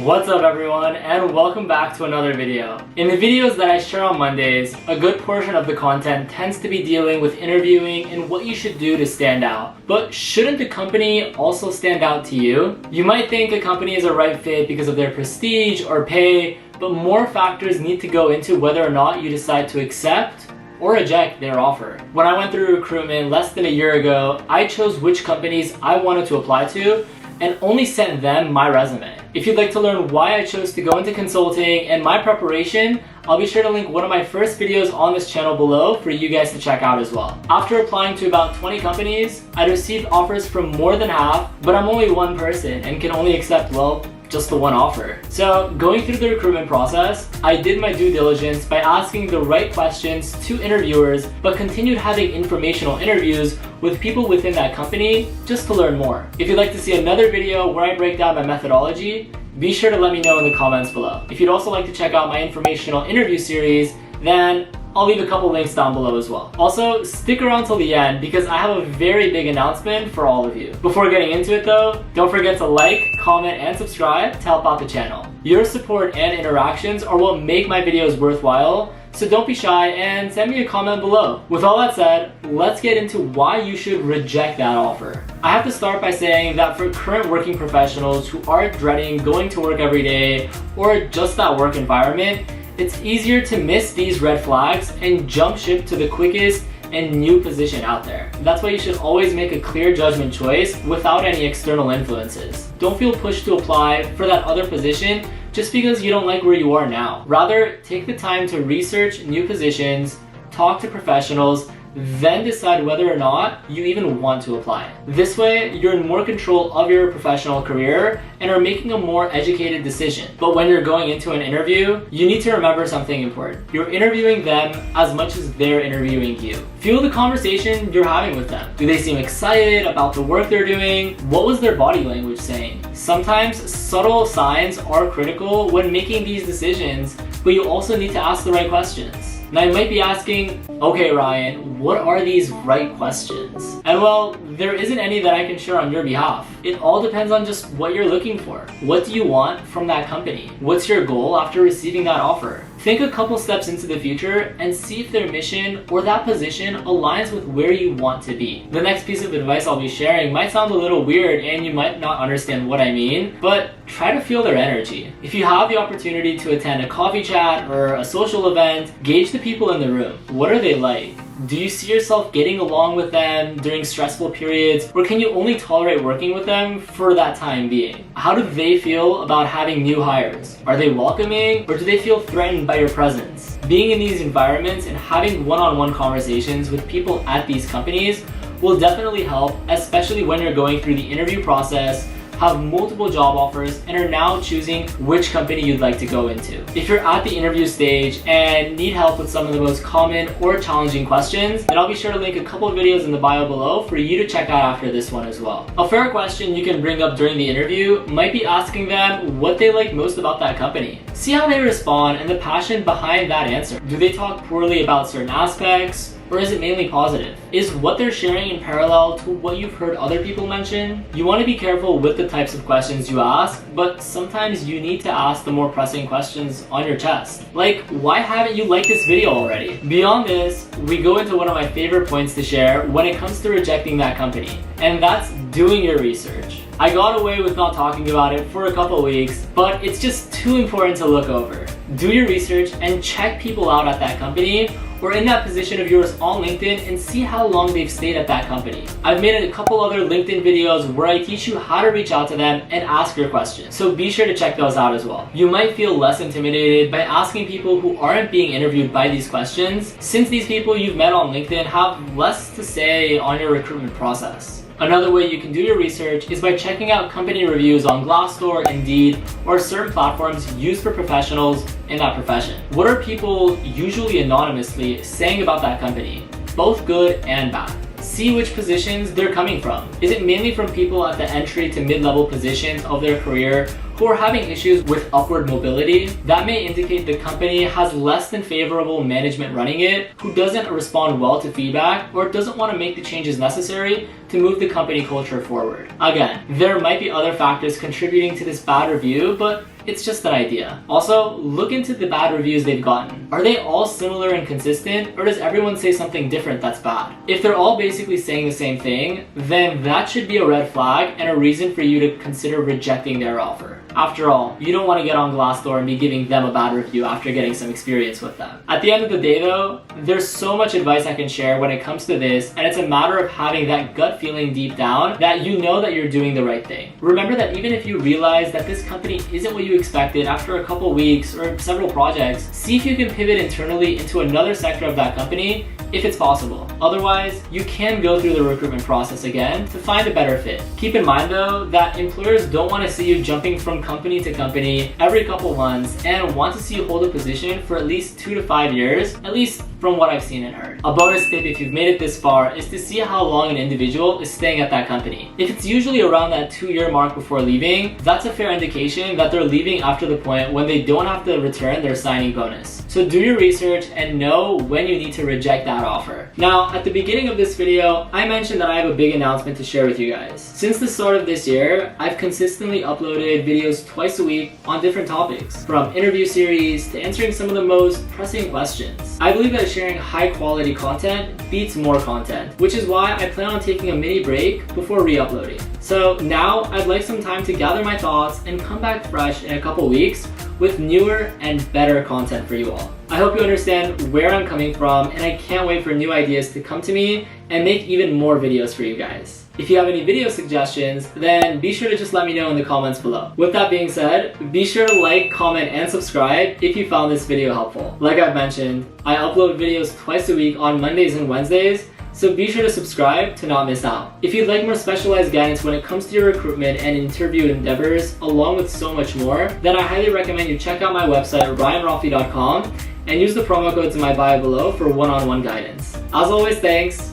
What's up everyone, and welcome back to another video. In the videos that I share on Mondays, a good portion of the content tends to be dealing with interviewing and what you should do to stand out. But shouldn't the company also stand out to you? You might think a company is a right fit because of their prestige or pay, but more factors need to go into whether or not you decide to accept or reject their offer. When I went through recruitment less than a year ago, I chose which companies I wanted to apply to and only sent them my resume. If you'd like to learn why I chose to go into consulting and my preparation, I'll be sure to link one of my first videos on this channel below for you guys to check out as well. After applying to about 20 companies, I received offers from more than half, but I'm only one person and can only accept, well, just the one offer. So going through the recruitment process, I did my due diligence by asking the right questions to interviewers, but continued having informational interviews with people within that company just to learn more. If you'd like to see another video where I break down my methodology, be sure to let me know in the comments below. If you'd also like to check out my informational interview series, then I'll leave a couple links down below as well. Also, stick around till the end because I have a very big announcement for all of you. Before getting into it though, don't forget to like, comment, and subscribe to help out the channel. Your support and interactions are what make my videos worthwhile, so don't be shy and send me a comment below. With all that said, let's get into why you should reject that offer. I have to start by saying that for current working professionals who are dreading going to work every day or just that work environment, it's easier to miss these red flags and jump ship to the quickest and new position out there. That's why you should always make a clear judgment choice without any external influences. Don't feel pushed to apply for that other position just because you don't like where you are now. Rather, take the time to research new positions, talk to professionals, then decide whether or not you even want to apply. This way, you're in more control of your professional career and are making a more educated decision. But when you're going into an interview, you need to remember something important. You're interviewing them as much as they're interviewing you. Feel the conversation you're having with them. Do they seem excited about the work they're doing? What was their body language saying? Sometimes subtle signs are critical when making these decisions, but you also need to ask the right questions. Now you might be asking, okay Ryan, what are these right questions? And well, there isn't any that I can share on your behalf. It all depends on just what you're looking for. What do you want from that company? What's your goal after receiving that offer? Think a couple steps into the future and see if their mission or that position aligns with where you want to be. The next piece of advice I'll be sharing might sound a little weird and you might not understand what I mean, but try to feel their energy. If you have the opportunity to attend a coffee chat or a social event, gauge the people in the room. What are they like? Do you see yourself getting along with them during stressful periods, or can you only tolerate working with them for that time being? How do they feel about having new hires? Are they welcoming, or do they feel threatened by your presence? Being in these environments and having one-on-one conversations with people at these companies will definitely help, especially when you're going through the interview process, have multiple job offers, and are now choosing which company you'd like to go into. If you're at the interview stage and need help with some of the most common or challenging questions, then I'll be sure to link a couple of videos in the bio below for you to check out after this one as well. A fair question you can bring up during the interview might be asking them what they like most about that company. See how they respond and the passion behind that answer. Do they talk poorly about certain aspects? Or is it mainly positive? Is what they're sharing in parallel to what you've heard other people mention? You want to be careful with the types of questions you ask, but sometimes you need to ask the more pressing questions on your chest. Like, why haven't you liked this video already? Beyond this, we go into one of my favorite points to share when it comes to rejecting that company, and that's doing your research. I got away with not talking about it for a couple weeks, but it's just too important to look over. Do your research and check people out at that company or in that position of yours on LinkedIn and see how long they've stayed at that company. I've made a couple other LinkedIn videos where I teach you how to reach out to them and ask your questions, so be sure to check those out as well. You might feel less intimidated by asking people who aren't being interviewed by these questions, since these people you've met on LinkedIn have less to say on your recruitment process. Another way you can do your research is by checking out company reviews on Glassdoor, Indeed, or certain platforms used for professionals in that profession. What are people, usually anonymously, saying about that company, both good and bad? See which positions they're coming from. Is it mainly from people at the entry to mid-level positions of their career who are having issues with upward mobility? That may indicate the company has less than favorable management running it, who doesn't respond well to feedback or doesn't want to make the changes necessary to move the company culture forward. Again, there might be other factors contributing to this bad review, but it's just an idea. Also, look into the bad reviews they've gotten. Are they all similar and consistent, or does everyone say something different that's bad? If they're all basically saying the same thing, then that should be a red flag and a reason for you to consider rejecting their offer. After all, you don't want to get on Glassdoor and be giving them a bad review after getting some experience with them. At the end of the day though, there's so much advice I can share when it comes to this, and it's a matter of having that gut feeling deep down that you know that you're doing the right thing. Remember that even if you realize that this company isn't what you expected after a couple weeks or several projects, see if you can pivot internally into another sector of that company if it's possible. Otherwise, you can go through the recruitment process again to find a better fit. Keep in mind though that employers don't want to see you jumping from company to company every couple months and want to see you hold a position for at least 2 to 5 years, at least from what I've seen and heard. A bonus tip if you've made it this far is to see how long an individual is staying at that company. If it's usually around that 2-year mark before leaving, that's a fair indication that they're leaving after the point when they don't have to return their signing bonus. So do your research and know when you need to reject that offer. Now, at the beginning of this video, I mentioned that I have a big announcement to share with you guys. Since the start of this year, I've consistently uploaded videos twice a week on different topics, from interview series to answering some of the most pressing questions. I believe that sharing high quality content beats more content, which is why I plan on taking a mini break before re-uploading. So now I'd like some time to gather my thoughts and come back fresh in a couple weeks with newer and better content for you all. I hope you understand where I'm coming from, and I can't wait for new ideas to come to me and make even more videos for you guys. If you have any video suggestions, then be sure to just let me know in the comments below. With that being said, be sure to like, comment, and subscribe if you found this video helpful. Like I've mentioned, I upload videos twice a week on Mondays and Wednesdays, so be sure to subscribe to not miss out. If you'd like more specialized guidance when it comes to your recruitment and interview endeavors, along with so much more, then I highly recommend you check out my website, ryanralphie.com, and use the promo codes in my bio below for one-on-one guidance. As always, thanks.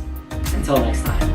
Until next time.